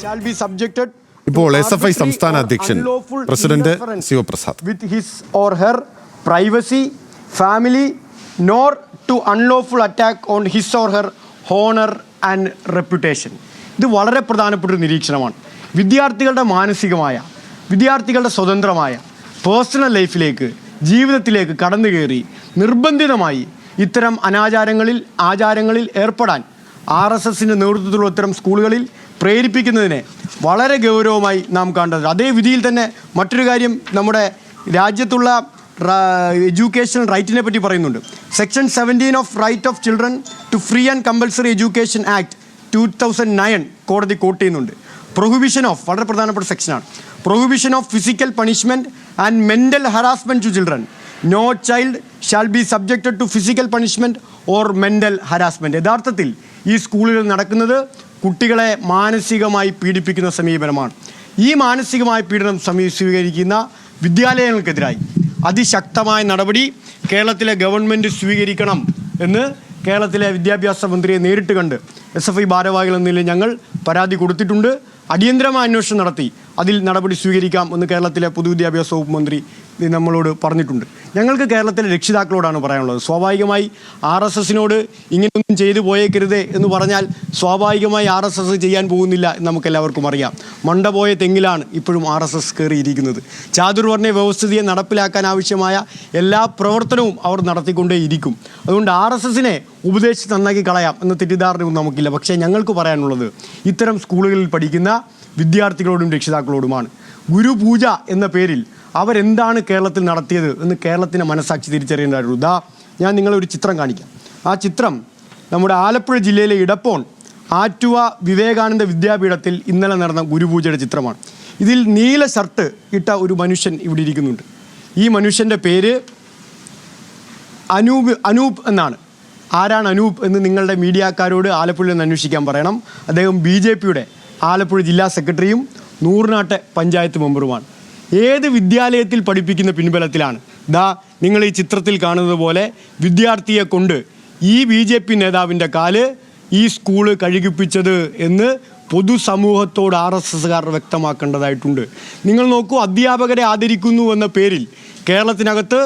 shall be subjected ഇപ്പോൾ SFI സംസ്ഥാന അധ്യക്ഷൻ president Sivaprasad with his or her privacy, family, nor to unlawful attack on his or her honor and reputation. ഇത് വളരെ പ്രധാനപ്പെട്ട ഒരു നിരീക്ഷണമാണ്. വിദ്യാർത്ഥികളുടെ മാനസികമായ, വിദ്യാർത്ഥികളുടെ സ്വതന്ത്രമായ പേഴ്സണൽ ലൈഫിലേക്ക്, ജീവിതത്തിലേക്ക് കടന്നു കയറി നിർബന്ധിതമായി ഇത്തരം ആചാരങ്ങളിൽ ഏർപ്പെടാൻ RSSന്റെ നേതൃത്വത്തിലുള്ള ഇത്തരം സ്കൂളുകളിൽ പ്രേരിപ്പിക്കുന്നതിനെ വളരെ ഗൗരവമായി നാം കണ്ടത്. അതേ വിധിയിൽ തന്നെ മറ്റൊരു കാര്യം നമ്മുടെ രാജ്യത്തുള്ള എഡ്യൂക്കേഷൻ റൈറ്റിനെ പറ്റി പറയുന്നുണ്ട്. Section 17 of right of children to free and compulsory education act 2009 കോടതി കോട്ട് ചെയ്യുന്നുണ്ട്. പ്രൊഹിബിഷൻ ഓഫ്, വളരെ പ്രധാനപ്പെട്ട സെക്ഷനാണ്, prohibition of physical punishment and mental harassment to children. No child shall be subjected to physical punishment or mental harassment. യഥാർത്ഥത്തിൽ ഈ സ്കൂളുകളിൽ നടക്കുന്നത് കുട്ടികളെ മാനസികമായി പീഡിപ്പിക്കുന്ന സമീപനമാണ്. ഈ മാനസികമായ പീഡനം സ്വീകരിക്കുന്ന വിദ്യാലയങ്ങൾക്കെതിരായി അതിശക്തമായ നടപടി കേരളത്തിലെ ഗവൺമെൻറ് സ്വീകരിക്കണം എന്ന് കേരളത്തിലെ വിദ്യാഭ്യാസ മന്ത്രിയെ നേരിട്ട് കണ്ട് SFI ഭാരവാഹികൾ എന്ന നിലയിൽ ഞങ്ങൾ പരാതി കൊടുത്തിട്ടുണ്ട്. അടിയന്തരമായ അന്വേഷണം നടത്തി അതിൽ നടപടി സ്വീകരിക്കാം എന്ന് കേരളത്തിലെ പൊതുവിദ്യാഭ്യാസ വകുപ്പ് മന്ത്രി നമ്മളോട് പറഞ്ഞിട്ടുണ്ട്. ഞങ്ങൾക്ക് കേരളത്തിലെ രക്ഷിതാക്കളോടാണ് പറയാനുള്ളത്. സ്വാഭാവികമായി RSSനോട് ഇങ്ങനെയൊന്നും ചെയ്തു പോയേക്കരുതേ എന്ന് പറഞ്ഞാൽ സ്വാഭാവികമായി RSS ചെയ്യാൻ പോകുന്നില്ല എന്ന് നമുക്കെല്ലാവർക്കും അറിയാം. മണ്ട പോയ തെങ്ങിലാണ് ഇപ്പോഴും RSS കയറിയിരിക്കുന്നത്. ചാതുർവർണ്ണ വ്യവസ്ഥിതിയെ നടപ്പിലാക്കാൻ ആവശ്യമായ എല്ലാ പ്രവർത്തനവും അവർ നടത്തിക്കൊണ്ടേയിരിക്കും. അതുകൊണ്ട് RSSനെ ഉപദേശിച്ച് നന്നാക്കി കളയാം എന്ന തെറ്റിദ്ധാരണയൊന്നും നമുക്കില്ല. പക്ഷേ ഞങ്ങൾക്ക് പറയാനുള്ളത് ഇത്തരം സ്കൂളുകളിൽ പഠിക്കുന്ന വിദ്യാർത്ഥികളോടും രക്ഷിതാക്കളോടുമാണ്. ഗുരുപൂജ എന്ന പേരിൽ അവരെന്താണ് കേരളത്തിൽ നടത്തിയത് എന്ന് കേരളത്തിൻ്റെ മനസാക്ഷി തിരിച്ചറിയേണ്ടതായിരുന്നു. ഞാൻ നിങ്ങളൊരു ചിത്രം കാണിക്കാം. ആ ചിത്രം നമ്മുടെ ആലപ്പുഴ ജില്ലയിലെ ഇടപ്പോൺ ആറ്റുവ വിവേകാനന്ദ വിദ്യാപീഠത്തിൽ ഇന്നലെ നടന്ന ഗുരുപൂജയുടെ ചിത്രമാണ്. ഇതിൽ നീല ഷർട്ട് ഇട്ട ഒരു മനുഷ്യൻ ഇവിടെ ഇരിക്കുന്നുണ്ട്. ഈ മനുഷ്യൻ്റെ പേര് അനൂപ് എന്നാണ്. ആരാണ് അനൂപ് എന്ന് നിങ്ങളുടെ മീഡിയക്കാരോട് ആലപ്പുഴയിൽ നിന്ന് അന്വേഷിക്കാൻ പറയണം. അദ്ദേഹം BJPയുടെ ആലപ്പുഴ ജില്ലാ സെക്രട്ടറിയും നൂറിനാട്ടെ പഞ്ചായത്ത് മെമ്പറുമാണ്. ഏത് വിദ്യാലയത്തിൽ പഠിപ്പിക്കുന്ന പിൻബലത്തിലാണ് നിങ്ങൾ ഈ ചിത്രത്തിൽ കാണുന്നത് പോലെ വിദ്യാർത്ഥിയെ കൊണ്ട് ഈ BJP നേതാവിൻ്റെ കാല് ഈ സ്കൂള് കഴുകിപ്പിച്ചത് എന്ന് പൊതുസമൂഹത്തോട് RSSകാർ വ്യക്തമാക്കേണ്ടതായിട്ടുണ്ട്. നിങ്ങൾ നോക്കൂ, അധ്യാപകരെ ആദരിക്കുന്നു എന്ന പേരിൽ കേരളത്തിനകത്ത്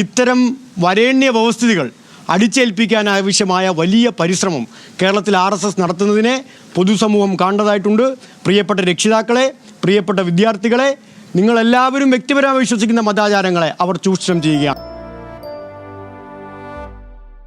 ഇത്തരം വരേണ്യ വ്യവസ്ഥിതികൾ അടിച്ചേൽപ്പിക്കാൻ ആവശ്യമായ വലിയ പരിശ്രമം കേരളത്തിൽ RSS നടത്തുന്നതിനെ പൊതുസമൂഹം കാണേണ്ടതായിട്ടുണ്ട്. പ്രിയപ്പെട്ട രക്ഷിതാക്കളെ, പ്രിയപ്പെട്ട വിദ്യാർത്ഥികളെ, നിങ്ങളെല്ലാവരും വ്യക്തിപരമായി വിശ്വസിക്കുന്ന മതാചാരങ്ങളെ അവർ ചൂഷണം ചെയ്യുകയാണ്.